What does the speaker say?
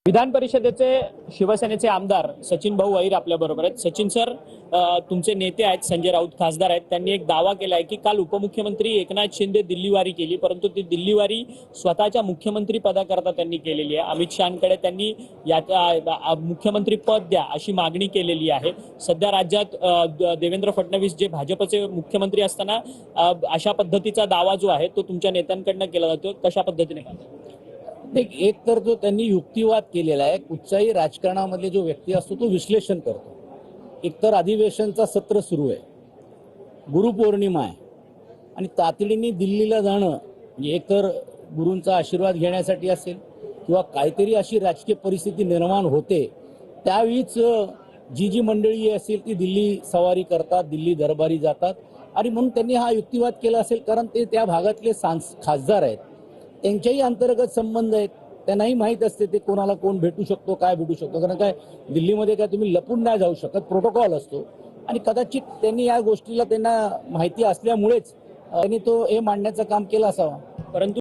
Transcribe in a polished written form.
विधान परिषदेचे शिवसेनेचे आमदार सचिन भाऊ अहिर आपल्या बरोबर आहेत। सचिन सर, तुमचे नेते आहेत, संजय राऊत खासदार आहेत, त्यांनी एक दावा केलाय की काल उपमुख्यमंत्री एकनाथ शिंदे दिल्लीवारी केली, परंतु ती दिल्लीवारी स्वतःच्या मुख्यमंत्री पदाकरता त्यांनी केलेली आहे। अमित शहांकडे त्यांनी याच्या मुख्यमंत्री पद द्या अशी मागणी केलेली आहे। सध्या राज्यात देवेंद्र फडणवीस जे भाजपचे मुख्यमंत्री असताना अशा पद्धतीचा दावा जो आहे तो तुमच्या नेत्यांकडनं केला जातो, कशा पद्धतीने पाहता? एक तर जो त्यांनी युक्तिवाद केलेला आहे, कुठच्याही राजकारणामध्ये जो व्यक्ती असतो तो विश्लेषण करतो। एकतर अधिवेशनचा सत्र सुरू आहे, गुरुपौर्णिमा आहे आणि तातडीने दिल्लीला जाणं म्हणजे एकतर गुरूंचा आशीर्वाद घेण्यासाठी असेल किंवा काहीतरी अशी राजकीय परिस्थिती निर्माण होते त्यावेळीच जी मंडळी असेल ती दिल्ली सवारी करतात, दिल्ली दरबारी जातात आणि म्हणून त्यांनी हा युक्तिवाद केला असेल। कारण ते त्या भागातले खासदार आहेत, त्यांच्याही अंतर्गत संबंध आहेत, त्यांनाही माहीत असते ते कोणाला कोण भेटू शकतो, काय भेटू शकतो। कारण काय दिल्लीमध्ये काय तुम्ही लपून नाही जाऊ शकत, प्रोटोकॉल असतो आणि कदाचित त्यांनी या गोष्टीला त्यांना माहिती असल्यामुळेच त्यांनी तो हे मांडण्याचं काम केलं असावं। परंतु